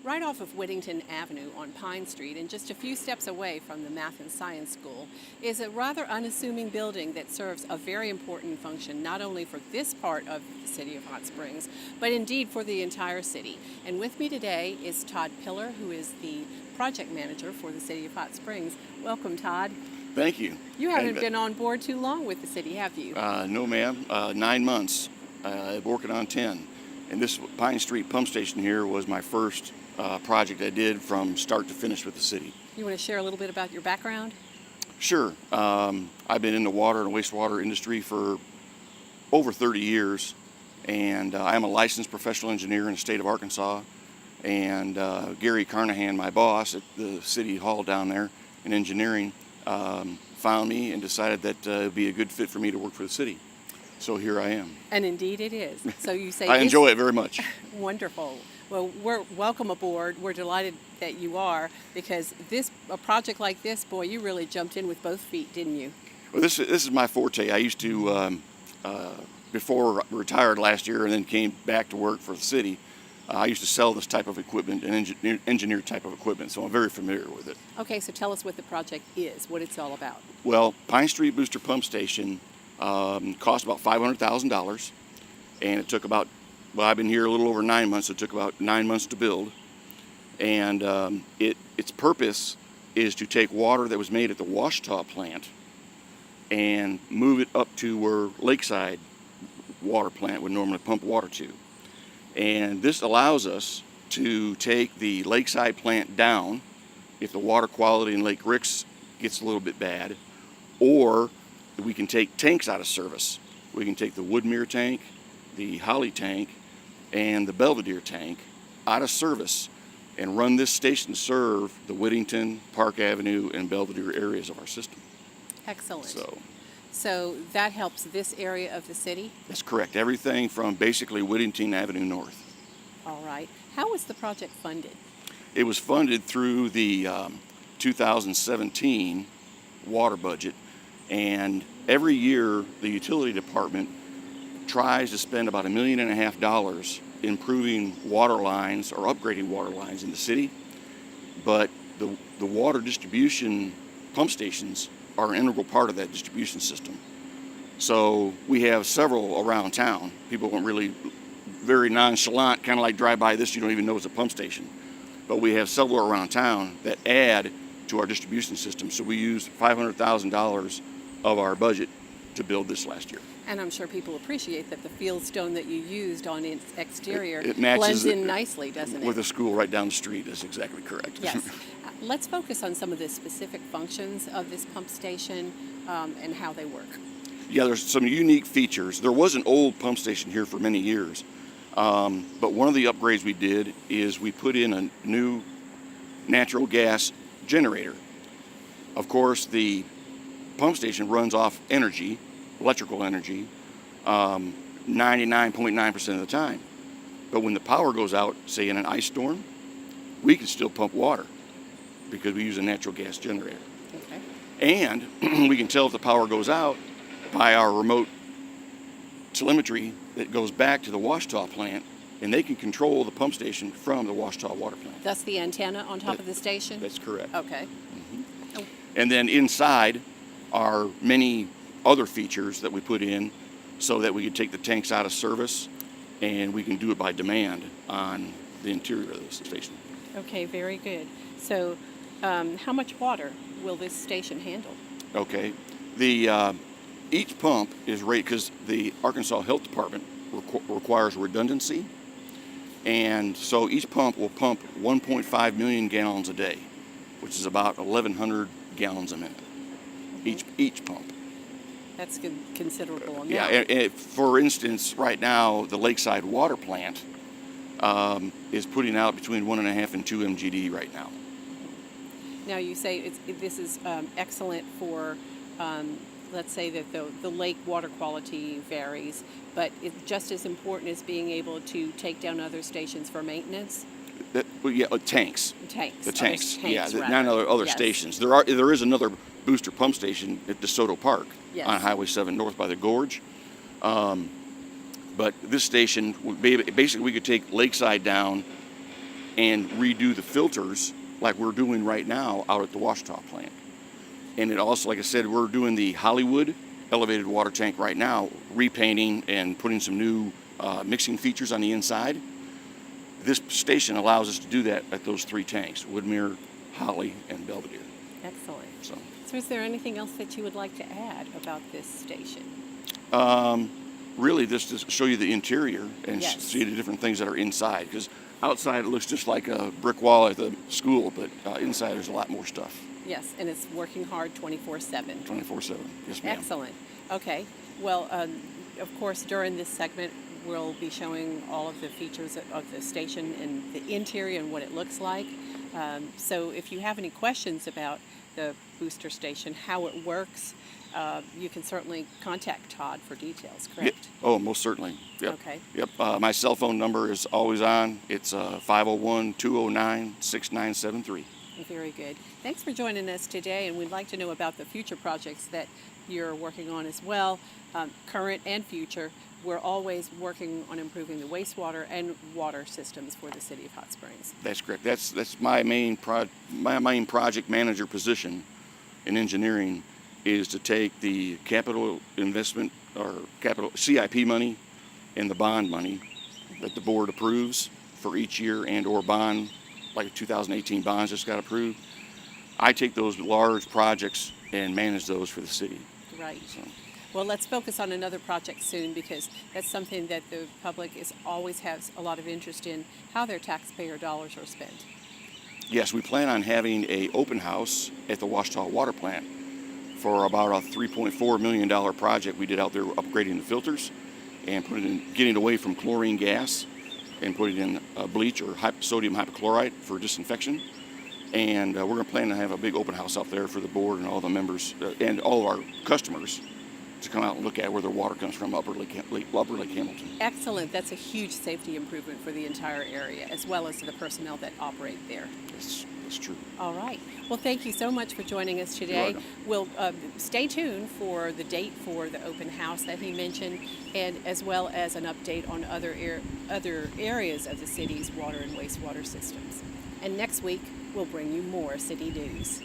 Right off of Whittington Avenue on Pine Street, and just a few steps away from the Math and Science School, is a rather unassuming building that serves a very important function not only for this part of the city of Hot Springs, but indeed for the entire city. And with me today is Todd Pillar, who is the project manager for the city of Hot Springs. Welcome, Todd. Thank you. You haven't been on board too long with the city, have you? No, ma'am. 9 months. Working on 10. And this Pine Street pump station here was my first project I did from start to finish with the city. You want to share a little bit about your background? Sure. I've been in the water and wastewater industry for over 30 years, and I'm a licensed professional engineer in the state of Arkansas. And Gary Carnahan, my boss at the city hall down there in engineering, found me and decided that it would be a good fit for me to work for the city. So here I am. And indeed it is. So you say I enjoy it very much. Wonderful. Well, we're welcome aboard. We're delighted that you are, because a project like this, boy, you really jumped in with both feet, didn't you? Well, this is my forte. I used to, before I retired last year and then came back to work for the city, I used to sell this type of equipment and engineer type of equipment, so I'm very familiar with it. Okay, so tell us what the project is, what it's all about. Well, Pine Street Booster Pump Station cost about $500,000, and it took about, well, I've been here a little over 9 months, so it took about 9 months to build. And its purpose is to take water that was made at the Washita plant and move it up to where Lakeside water plant would normally pump water to. And this allows us to take the Lakeside plant down if the water quality in Lake Ricks gets a little bit bad, or we can take tanks out of service. We can take the Woodmere tank, the Holly tank, and the Belvedere tank out of service and run this station to serve the Whittington, Park Avenue, and Belvedere areas of our system. Excellent. So that helps this area of the city? that's correct. Everything from basically Whittington Avenue north. All right. How was the project funded? It was funded through the 2017 water budget, and every year the utility department tries to spend about $1.5 million improving water lines or upgrading water lines in the city, but the water distribution pump stations are an integral part of that distribution system. So we have several around town. People weren't really very nonchalant, kind of like drive by this, you don't even know it's a pump station. But we have several around town that add to our distribution system. So we used $500,000 of our budget to build this last year. And I'm sure people appreciate that the field stone that you used on its exterior It matches blends in nicely, doesn't it? With a school right down the street. That's exactly correct. Yes. Let's focus on some of the specific functions of this pump station and how they work. Yeah, there's some unique features. There was an old pump station here for many years, but one of the upgrades we did is we put in a new natural gas generator. Of course, the pump station runs off energy, electrical energy, 99.9% of the time. But when the power goes out, say in an ice storm, we can still pump water because we use a natural gas generator. Okay. And we can tell if the power goes out by our remote telemetry that goes back to the Washita plant, and they can control the pump station from the Washita water plant. That's the antenna on top of the station? That's correct. Okay. And then inside are many other features that we put in so that we can take the tanks out of service, and we can do it by demand on the interior of the station. Okay, very good. So how much water will this station handle? Okay. Each pump is rated because the Arkansas Health Department requires redundancy, and so each pump will pump 1.5 million gallons a day, which is about 1,100 gallons a minute. Each pump. That's a considerable amount. Yeah. And for instance, right now the Lakeside water plant is putting out between 1.5 and 2 MGD right now. Now you say this is excellent for, let's say that the lake water quality varies, but it's just as important as being able to take down other stations for maintenance? Tanks. Tanks. The tanks. Tanks, Not other yes. stations. There is another booster pump station at DeSoto Park Yes. on Highway 7 north by the gorge. But this station, basically we could take Lakeside down and redo the filters like we're doing right now out at the Ouachita plant. And it also, like I said, we're doing the Hollywood elevated water tank right now, repainting and putting some new mixing features on the inside. This station allows us to do that at those 3 tanks, Woodmere, Holly, and Belvedere. Excellent. So, So is there anything else that you would like to add about this station? really, this to show you the interior and Yes. see the different things that are inside. Because outside it looks just like a brick wall at the school, but inside there's a lot more stuff. Yes, and it's working hard 24/7. 24/7. Yes, ma'am. Excellent. Okay. Well, of course, during this segment, we'll be showing all of the features of the station and the interior and what it looks like. So if you have any questions about the booster station, how it works, you can certainly contact Todd for details, correct? Oh, most certainly. Yep. Okay. Yep. My cell phone number is always on. It's 501-209-6973. Very good. Thanks for joining us today, and we'd like to know about the future projects that you're working on as well, current and future. We're always working on improving the wastewater and water systems for the city of Hot Springs. That's correct. That's my main project manager position in engineering is to take the capital investment or capital CIP money and the bond money that the board approves for each year and or bond, like 2018 bonds just got approved. I take those large projects and manage those for the city. Right. So, Well, let's focus on another project soon, because that's something that the public always has a lot of interest in, how their taxpayer dollars are spent. yes, we plan on having a open house at the Ouachita water plant for about a $3.4 million project we did out there, upgrading the filters and getting away from chlorine gas and putting in bleach or sodium hypochlorite for disinfection. And we're going to plan to have a big open house out there for the board and all the members and all of our customers to come out and look at where their water comes from, Upper Lake Hamilton. Excellent. That's a huge safety improvement for the entire area, as well as the personnel that operate there. That's true. All right. Well, thank you so much for joining us today. welcome. We'll stay tuned for the date for the open house that he mentioned, and as well as an update on other areas of the city's water and wastewater systems. And next week, we'll bring you more city news.